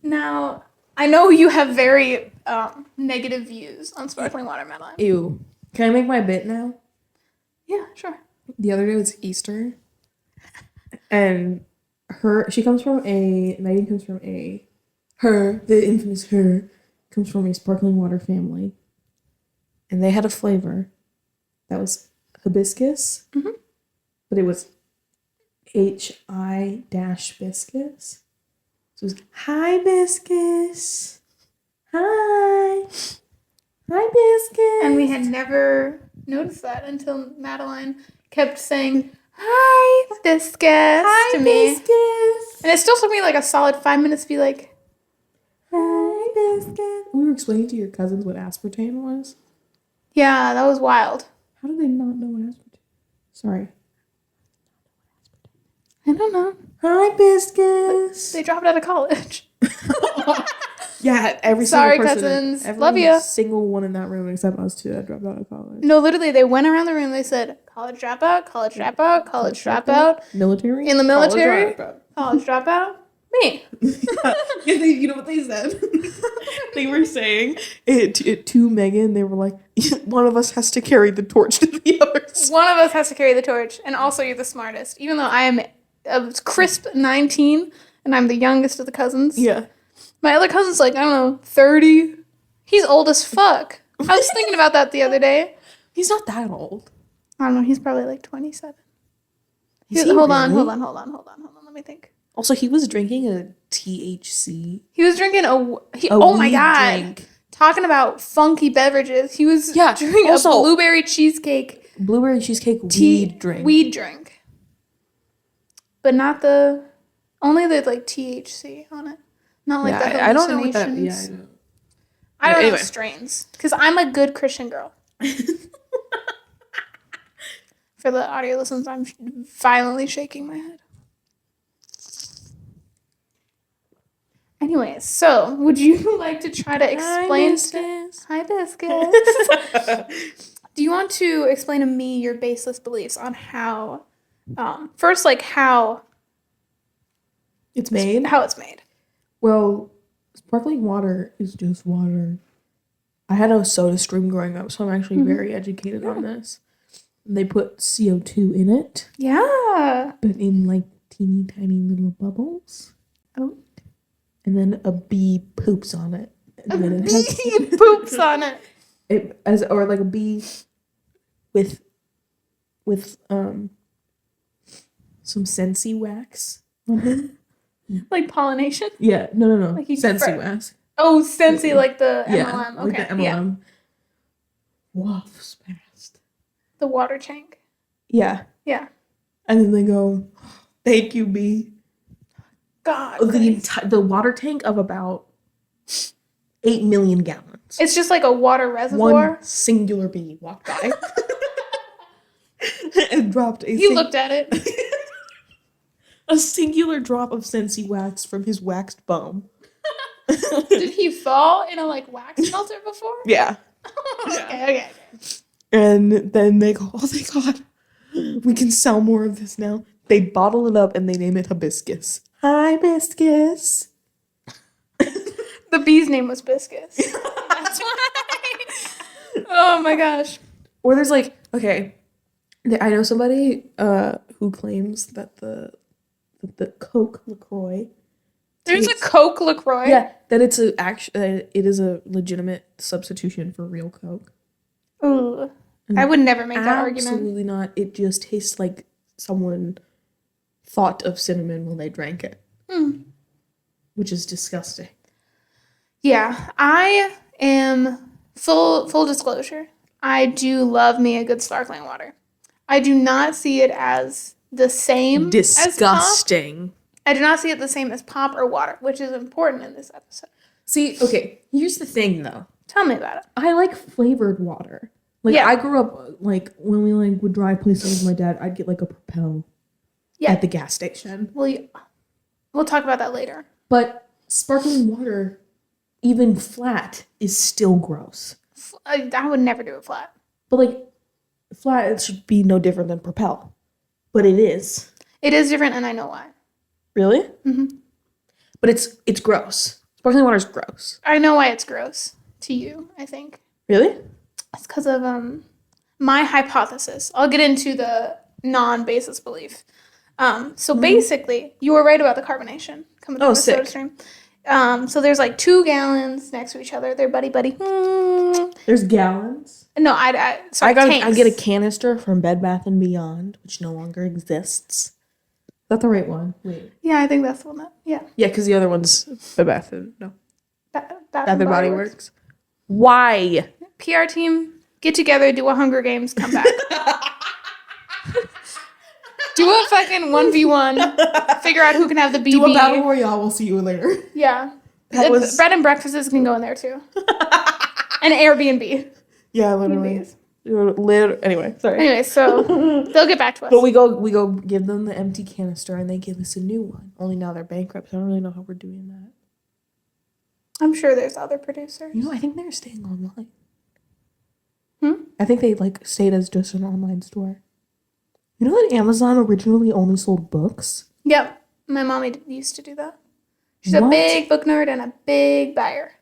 Now, I know you have very negative views on sparkling water, Madeline. Ew. Can I make my bit now? Yeah, sure. The other day was Easter. And Megan comes from the infamous her, comes from a sparkling water family. And they had a flavor that was hibiscus, but it was HI-biscus. So it was hibiscus. Hi. Hibiscus. And we had never noticed that until Madeline kept saying, hibiscus to me. Hibiscus. And it still took me like a solid 5 minutes to be like, hibiscus. We were explaining to your cousins what aspartame was. yeah, that was wild. How do they not know what aspartame? Sorry. I don't know. Hibiscus. They dropped out of college. Yeah, every Sorry, single person. cousins. Every Love ya. single one in that room except us two that dropped out of college. No, literally, they went around the room. They said, college dropout, college dropout, college dropout. Military? In the military? College dropout. College dropout. Me. You know what they said? They were saying it to Megan. They were like, one of us has to carry the torch to the others. One of us has to carry the torch. And also, you're the smartest. Even though I am a crisp 19 and I'm the youngest of the cousins. Yeah. My other cousin's like, I don't know, 30. He's old as fuck. I was thinking about that the other day. He's not that old. I don't know. He's probably like 27. Is he Hold really? on. Let me think. Also, he was drinking a THC. He was drinking oh my weed god. drink. Talking about funky beverages. He was drinking also, a blueberry cheesecake Blueberry cheesecake weed drink. Weed drink. But not only the like THC on it. Not like the I don't know what that. hallucinations. Yeah, I know. I don't know Anyway. strains. Because I'm a good Christian girl. For the audio listeners, I'm violently shaking my head. Anyways, so would you like to try to explain hibiscus? Do you want to explain to me your baseless beliefs on how, first, like how It's made? how it's made? Well, sparkling water is just water. I had a soda stream growing up, so I'm actually very educated on this. They put CO2 in it, Yeah. but in like teeny tiny little bubbles. Oh. And then a bee poops on it. And then it has Bee poops on it. or like a bee with some Scentsy wax on him. Like pollination? Yeah, no. Like you Scentsy prefer- wax. Oh, Scentsy, like the Yeah, MLM. like Okay. the MLM. Wafts past. The water tank. Yeah. Yeah. And then they go, thank you, bee. God. The water tank of about 8 million gallons. It's just like a water reservoir. One singular bee walked by and dropped He looked at it. a singular drop of Scentsy wax from his waxed bum. Did he fall in a like wax melter before? Yeah. Okay. And then they go, oh, thank God, we can sell more of this now. They bottle it up and they name it hibiscus. Hibiscus. The bee's name was Biscus. That's why. Oh my gosh. Or there's like, okay, I know somebody who claims that the Coke LaCroix. There's a Coke LaCroix. Yeah, that it is a legitimate substitution for real Coke. Ooh. I would never make that argument. Absolutely not. It just tastes like someone thought of cinnamon when they drank it. Which is disgusting. Yeah, I am full disclosure. I do love me a good sparkling water. I do not see it as the same as pop. Disgusting. I do not see it the same as pop or water, which is important in this episode. See, okay, here's the thing though. Tell me about it. I like flavored water. Like, Yeah. I grew up, like, when we, like, would drive places with my dad, I'd get, like, a Propel. at the gas station. We'll talk about that later. But sparkling water, even flat, is still gross. I would never do it flat. But like, flat, it should be no different than Propel. But it is. It is different, and I know why. Really? Mm-hmm. But it's gross. Sparkling water is gross. I know why it's gross to you, I think. Really? It's because of my hypothesis. I'll get into the non-baseless belief. So basically, you were right about the carbonation coming from the soda stream. So there's like 2 gallons next to each other. They're buddy. There's gallons. No, sorry, tanks. I get a canister from Bed Bath & Beyond, which no longer exists. Is that the right one? Wait. Yeah, I think that's the one. Yeah, because the other one's Bed Bath & no. Bath and Body Works. Why? PR team, get together, do a Hunger Games, come back. Do a fucking 1v1. Figure out who can have the BB. Do a battle royale. We'll see you later. Yeah. Bread and breakfasts can go in there too. And Airbnb. Yeah, literally. Anyway, sorry. Anyway, so they'll get back to us. But we go give them the empty canister and they give us a new one. Only now they're bankrupt. So I don't really know how we're doing that. I'm sure there's other producers. I think they're staying online. I think they stayed as just an online store. You know that Amazon originally only sold books? Yep. My mommy used to do that. She's a big book nerd and a big buyer.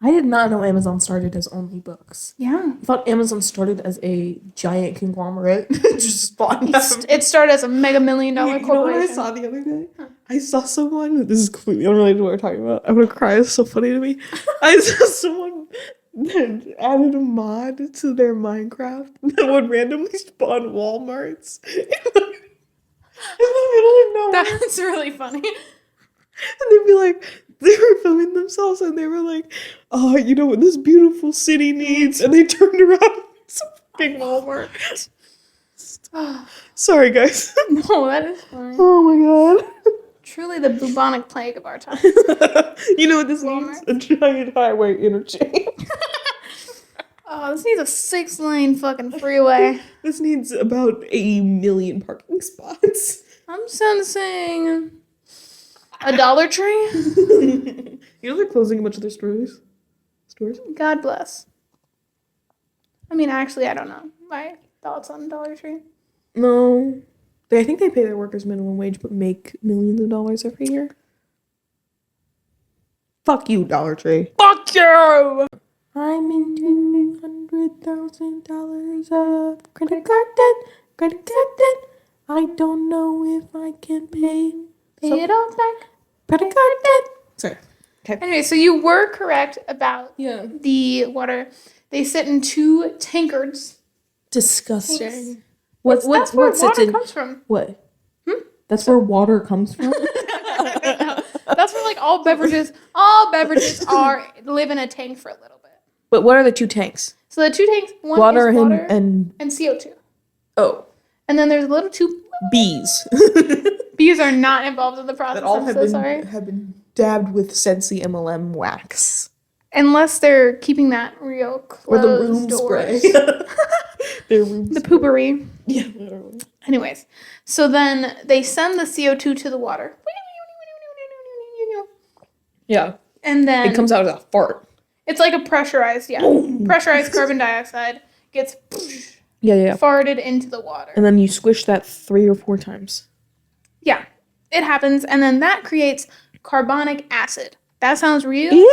I did not know Amazon started as only books. Yeah. I thought Amazon started as a giant conglomerate. Just spawned It started as a mega $1 million corporation. You know what I saw the other day? Huh. I saw someone, this is completely unrelated to what we're talking about. I'm going to cry. It's so funny to me. I saw someone that added a mod to their Minecraft that would randomly spawn Walmarts in the middle of nowhere. That's really funny. And they'd be like, they were filming themselves and they were like, oh, you know what this beautiful city needs? And they turned around and it's a fucking Walmart. Sorry, guys. No, that is fine. Oh my god. Truly the bubonic plague of our time. You know what this needs? A giant highway interchange. Oh, this needs a 6-lane fucking freeway. This needs about 1 million parking spots. I'm sensing a Dollar Tree. You know they're closing a bunch of their stores? God bless. I mean, actually, I don't know. My thoughts on Dollar Tree? No. I think they pay their workers minimum wage but make millions of dollars every year. Fuck you, Dollar Tree. Fuck you! I'm into $100,000 of credit card debt. I don't know if I can pay it all back. Credit card debt. Sorry. Okay. Anyway, so you were correct about Yeah. the water. They sit in 2 tankards. Disgusting. That's where water comes from. What? That's where water comes from? That's where all beverages live in a tank for a little bit. But what are the 2 tanks? So the 2 tanks, one water is water and CO2. Oh. And then there's little 2 bees. Bees are not involved in the process. That all sorry. have been dabbed with Scentsy MLM wax. Unless they're keeping that real closed or the room doors. spray. Their room the poopery. Yeah, literally. Anyways, so then they send the CO2 to the water. Yeah. And then it comes out as a fart. It's like a pressurized carbon dioxide gets farted into the water. And then you squish that 3 or 4 times. Yeah. It happens, and then that creates carbonic acid. That sounds real Ew.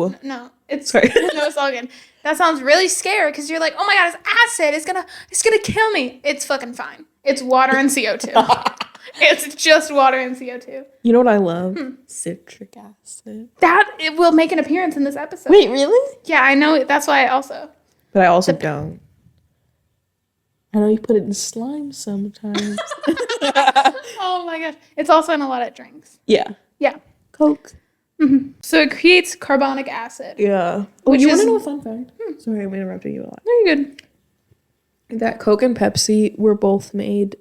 scary. No, it's sorry. No, it's all good. That sounds really scary because you're like, oh my god, it's acid. It's gonna kill me. It's fucking fine. It's water and CO2. It's just water and CO2. You know what I love? Citric acid. It will make an appearance in this episode. Wait, really? Yeah, I know. That's why I also. But I also don't. I know you put it in slime sometimes. Oh my gosh. It's also in a lot of drinks. Yeah. Yeah. Coke. Mm-hmm. So it creates carbonic acid. Yeah. Oh, you want to know a fun fact? Sorry, I'm interrupting you a lot. No, you're good. That Coke and Pepsi were both made.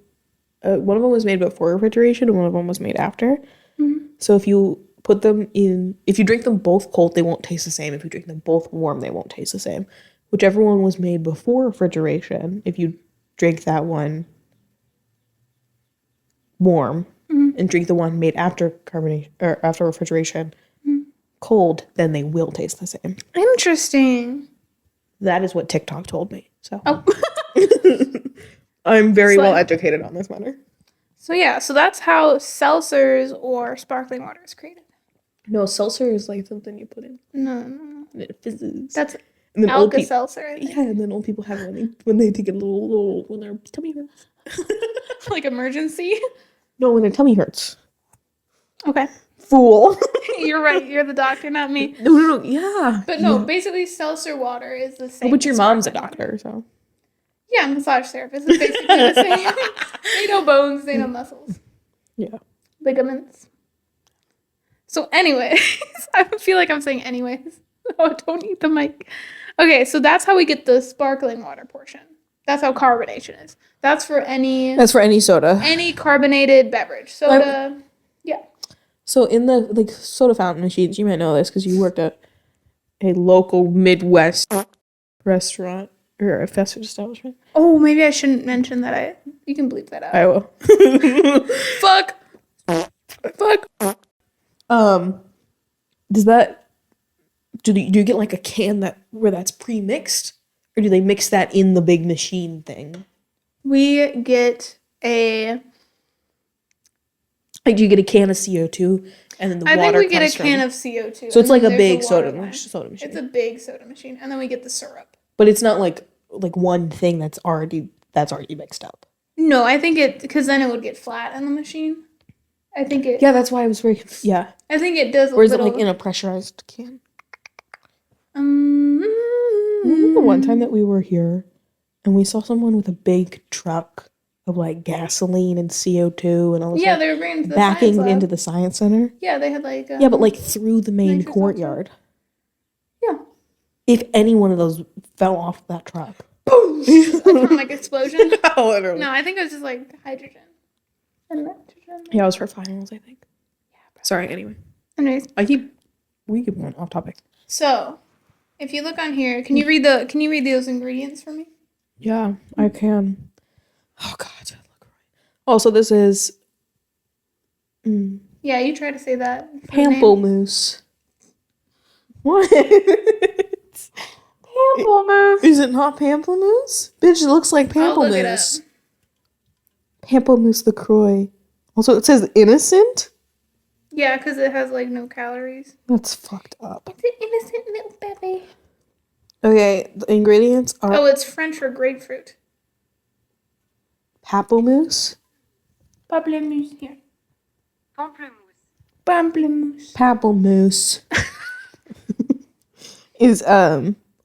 One of them was made before refrigeration, and one of them was made after. Mm-hmm. So if you drink them both cold, they won't taste the same. If you drink them both warm, they won't taste the same. Whichever one was made before refrigeration, if you drink that one warm and drink the one made after carbonation or after refrigeration cold, then they will taste the same. Interesting. That is what TikTok told me. So Oh. I'm very well educated on this matter. So yeah, so that's how seltzers or sparkling water is created. No, seltzer is like something you put in. No. And it fizzes. That's and then Alka-Seltzer, I think. Yeah, and then old people have it when they take a little when their tummy hurts. Like emergency? No, when their tummy hurts. Okay. Fool. You're right. You're the doctor, not me. No. Yeah. But no, basically seltzer water is the same. But your as mom's a sparkling doctor, water. so. Yeah, massage therapist is basically the same. They know bones, they know muscles. Yeah. Ligaments. So anyways, I feel like I'm saying anyways. Oh, don't eat the mic. Okay, so that's how we get the sparkling water portion. That's how carbonation is. That's for any soda. any carbonated beverage. Soda. Yeah. So in the soda fountain machines, you might know this because you worked at a local Midwest restaurant or a fast food establishment. Oh, maybe I shouldn't mention that. You can bleep that out. I will. Fuck. Does that do you get like a can where that's pre-mixed, or do they mix that in the big machine thing? We get do you get a can of CO2 and then the water I think we get a comes can from, of CO2. so it's like a there's big water soda line. machine. It's a big soda machine, and then we get the syrup. But it's not like one thing that's already mixed up. No, I think because then it would get flat in the machine. I think it. Yeah, that's why I was very yeah. I think it does. Or is it like in a pressurized can? Remember the one time that we were here and we saw someone with a big truck of like gasoline and CO2 and all this they were bringing to the backing science lab. into the science center? Yeah, they had like. Yeah, but like through the main nitrous courtyard. Yeah. If any one of those fell off that truck. Boom! From like explosion. Literally. No, I think it was just like hydrogen and nitrogen. Yeah, it was for finals, I think. Yeah. Sorry, anyway. Anyways, We keep going off topic. so if you look on here, can you read those ingredients for me? Yeah, I can. Oh God, I look right. Oh, so this is Yeah, you try to say that. for the name. pamplemousse. What? Pamplemousse. Is it not pamplemousse? Bitch, it looks like I'll look it pamplemousse. Pamplemousse LaCroix. Also, it says innocent? Yeah, because it has like no calories. That's fucked up. It's an innocent little baby. Okay, the ingredients are Oh, it's French for grapefruit. pamplemousse. Pamplemousse here. Pamplemousse. Pamplemousse. Is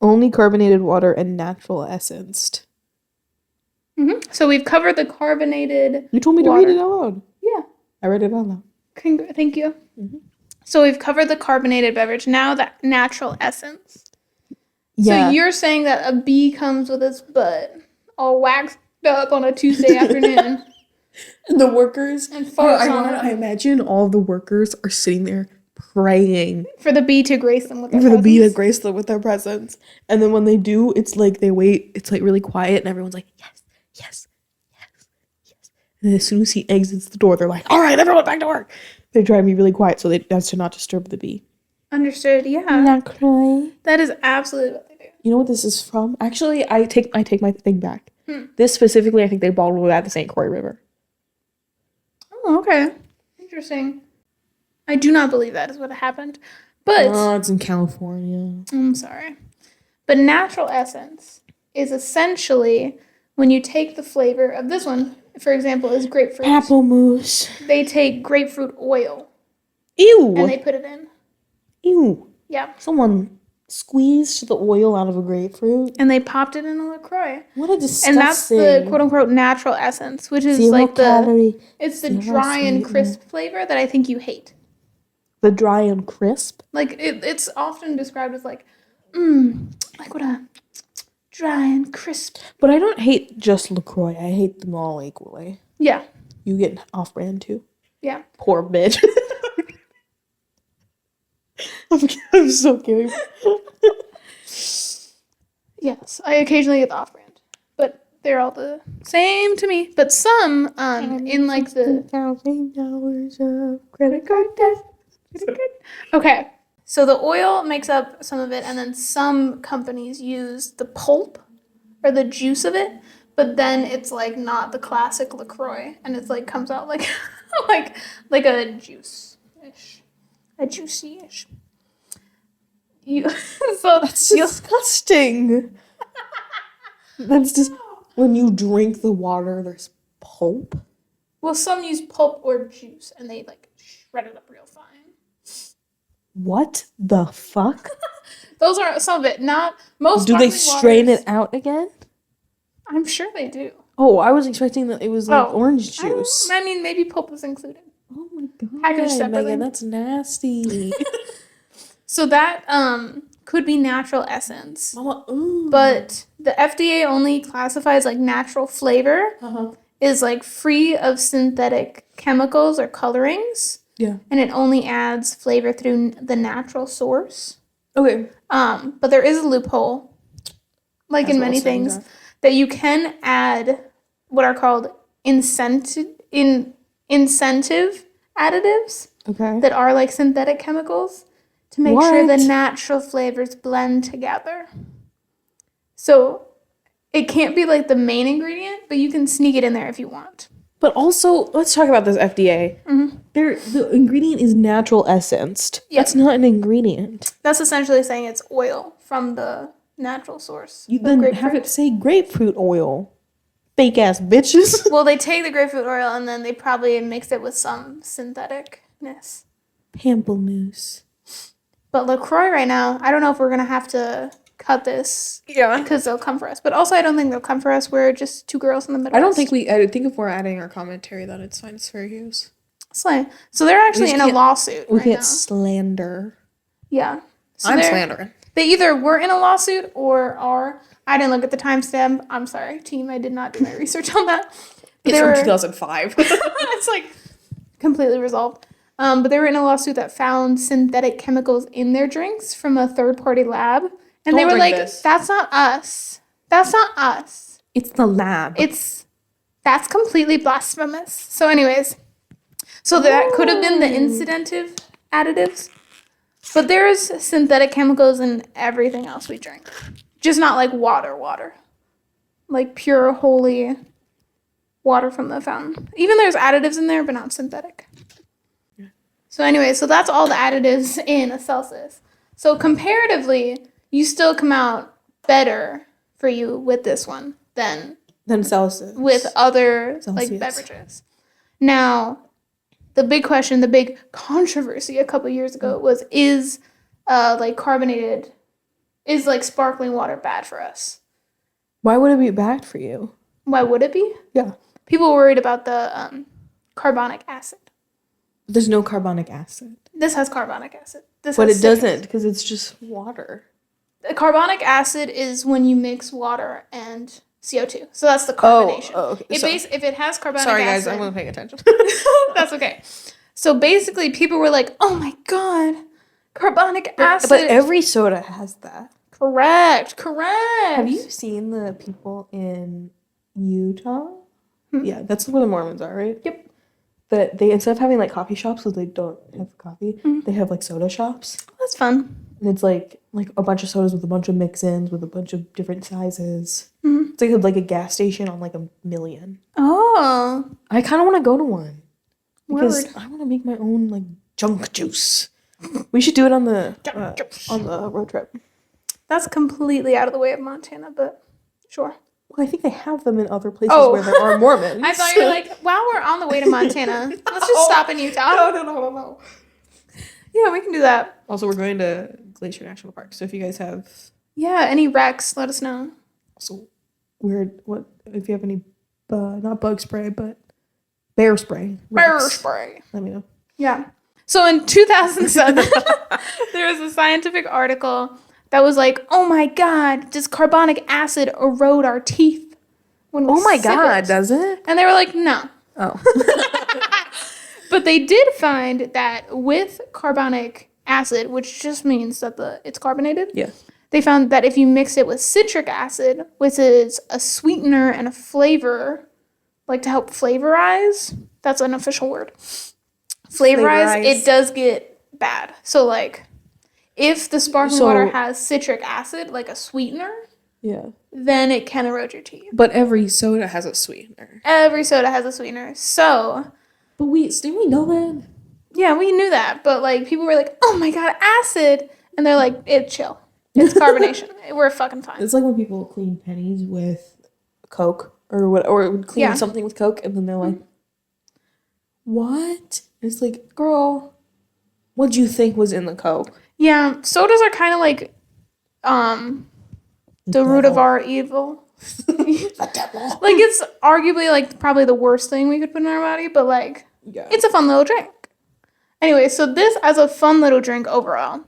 only carbonated water and natural essenced. Mm-hmm. So we've covered the carbonated. You told me to water. read it out loud. Yeah. I read it out loud. Thank you. Mm-hmm. So we've covered the carbonated beverage. Now the natural essence. Yeah. So you're saying that a bee comes with its butt all waxed up on a Tuesday afternoon. The workers And farts on I it. imagine all the workers are sitting there praying For the bee to grace them with their for the bee to presence. grace them with their presence. And then when they do, it's like they wait. It's like really quiet, and everyone's like, yes, yes, yes, yes. And as soon as he exits the door, they're like, all right, everyone back to work. They try to be really quiet so that's to not disturb the bee. Understood, yeah. That is absolutely what they do. You know what this is from? Actually, I take my thing back. This specifically, I think they bottled it at the St. Croix River. Oh, okay. Interesting. I do not believe that is what happened. But Oh, it's in California. I'm sorry. But natural essence is essentially when you take the flavor of this one, for example, is grapefruit. Pamplemousse. They take grapefruit oil Ew. and they put it in. Ew. Yeah. Someone squeezed the oil out of a grapefruit. And they popped it in a LaCroix. What a disgusting. And that's the quote unquote natural essence, which is Zero like calorie. it's the zero dry and sweetness. crisp flavor that I think you hate. The dry and crisp. Like it's often described as like what a dry and crisp. But I don't hate just LaCroix. I hate them all equally. Yeah. You get off-brand too. Yeah. Poor bitch. I'm so kidding. Yes. I occasionally get the off brand. But They're all the same to me. But some, in like the... $1,000 of credit card debt. Okay. So the oil makes up some of it, and then some companies use the pulp or the juice of it, but then it's like not the classic LaCroix, and it's like comes out like like a juice-ish. A juicy-ish. So That's disgusting. That's just when you drink the water, there's pulp. Well, some use pulp or juice, and they like shred it up real fine. What the fuck? Those are some of it. Not most. Do they sparkling strain waters- it out again? I'm sure they do. Oh, I was expecting that it was like orange I don't- juice. I mean, maybe pulp was included. Oh my god. Packaged separately. Megan, that's nasty. So that could be natural essence. Mama, ooh. But the FDA only classifies like natural flavor Uh-huh. is like free of synthetic chemicals or colorings, Yeah. and it only adds flavor through the natural source. Okay. But there is a loophole, like As in all many things things, are. that you can add what are called incentive additives Okay. that are like synthetic chemicals to make sure the What? natural flavors blend together. So it can't be like the main ingredient, but you can sneak it in there if you want. But also, let's talk about this FDA. Mm-hmm. The ingredient is natural essenced. Yeah. That's not an ingredient. That's essentially saying it's oil from the natural source. You of then grapefruit. have it say grapefruit oil. Fake ass bitches. Well, they take the grapefruit oil and then they probably mix it with some syntheticness. Pamplemousse. But LaCroix right now, I don't know if we're going to have to cut this Yeah. because they'll come for us. But also, I don't think they'll come for us. We're just two girls in the middle. I think if we're adding our commentary that it's fine. It's fair use. Slay. So they're actually just in a can't- lawsuit We right can't now. slander. Yeah. So I'm they're- slandering. They either were in a lawsuit or are. I didn't look at the timestamp. I'm sorry, team. I did not do my research on that. But It's they from were- 2005. It's like completely resolved. But they were in a lawsuit that found synthetic chemicals in their drinks from a third-party lab. And they Don't were drink like, this. that's not us. That's not us. It's the lab. That's completely blasphemous. So anyways, so that could have been the incidentive additives. But there's synthetic chemicals in everything else we drink. Just not like water. Like pure, holy water from the fountain. Even there's additives in there, but not synthetic. So anyway, so that's all the additives in a Celsius. So comparatively, you still come out better for you with this one than Then Celsius. with other Celsius. like beverages. Now, the big question, the big controversy a couple years ago was is sparkling water bad for us? Why would it be bad for you? Why would it be? Yeah. People were worried about the carbonic acid. There's no carbonic acid. This has carbonic acid. This But has it citric. doesn't because it's just water. The carbonic acid is when you mix water and CO2. So that's the carbonation. okay. If it has carbonic Sorry, acid. guys. I wasn't paying attention. That's okay. So basically, people were like, "Oh my god, carbonic acid." But every soda has that. Correct. Have you seen the people in Utah? Yeah, that's where the Mormons are, right? Yep. That they, instead of having like coffee shops because they don't have coffee, they have like soda shops. That's fun. And it's like a bunch of sodas with a bunch of mix-ins with a bunch of different sizes. It's like a gas station on like a million. Oh, I kind of want to go to one because word. I want to make my own like junk juice. We should do it on the road trip. That's completely out of the way of Montana, but sure. Well, I think they have them in other places Oh. where there are Mormons. I thought you were like, "While we're on the way to Montana, let's just stop in Utah." No. Yeah, we can do that. Also, we're going to Glacier National Park. So if you guys have Yeah, any wrecks, let us know. also weird, if you have any, not bug spray, but bear spray. Bear wrecks, spray. Let me know. Yeah. So in 2007, there was a scientific article that was like, "Oh my God, does carbonic acid erode our teeth when we Oh my sip God, it?" does it? And they were like, "No." Oh. But they did find that with carbonic acid, which just means that it's carbonated, Yeah. they found that if you mix it with citric acid, which is a sweetener and a flavor, like to help flavorize, that's an official word. Flavorize, it does get bad. So, like, if the sparkling water has citric acid, like a sweetener, then it can erode your teeth. But every soda has a sweetener. Every soda has a sweetener. So. But didn't we know that? Yeah, we knew that. But, like, people were like, oh my God, acid. And they're like, chill. It's carbonation. We're fucking fine. It's like when people clean pennies with Coke or would clean something with Coke, and then they're like, what? And it's like, girl, what'd you think was in the Coke? Yeah, sodas are kind of like the root of our evil. The devil. Like, it's arguably, like, probably the worst thing we could put in our body, but, like, it's a fun little drink. Anyway, so this, as a fun little drink overall,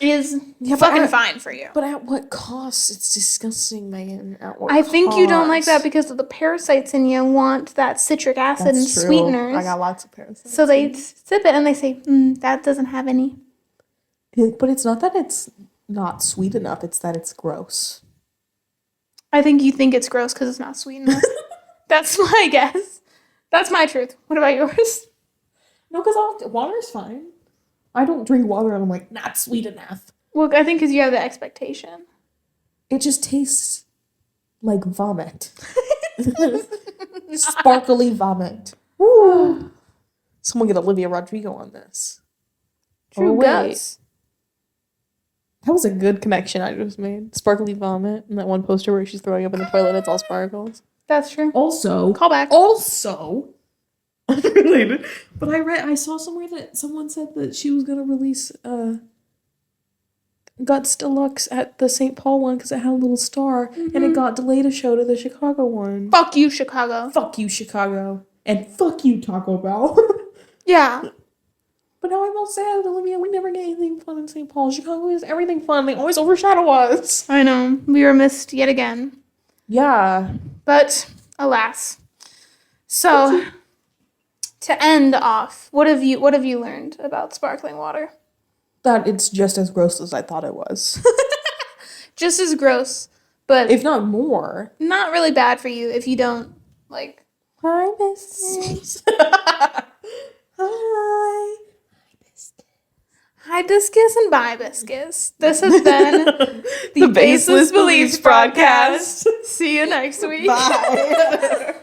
is fucking fine for you. But at what cost? It's disgusting, man. I think you don't like that because of the parasites in you want that citric acid and sweeteners. I got lots of parasites. So they sip it and they say, that doesn't have any. But it's not that it's not sweet enough. It's that it's gross. I think you think it's gross because it's not sweet enough. That's my guess. That's my truth. What about yours? No, because water's fine. I don't drink water and I'm like, not sweet enough. Well, I think because you have the expectation. It just tastes like vomit. Sparkly vomit. Woo. Someone get Olivia Rodrigo on this. True guts. That was a good connection I just made. Sparkly vomit. And that one poster where she's throwing up in the toilet, it's all sparkles. That's true. Also. Callback. Also. Unrelated. But I saw somewhere that someone said that she was going to release Guts Deluxe at the St. Paul one because it had a little star. And it got delayed a show to the Chicago one. Fuck you, Chicago. Fuck you, Chicago. And fuck you, Taco Bell. Yeah. But now I'm all sad, Olivia. We never get anything fun in St. Paul. Chicago is everything fun. They always overshadow us. I know. We were missed yet again. Yeah. But, alas. So, to end off, what have you learned about sparkling water? That it's just as gross as I thought it was. Just as gross, but if not more. Not really bad for you if you don't, like... Hibiscus. Hi. Hibiscus and bibiscus. This has been the Baseless Beliefs Broadcast. See you next week. Bye.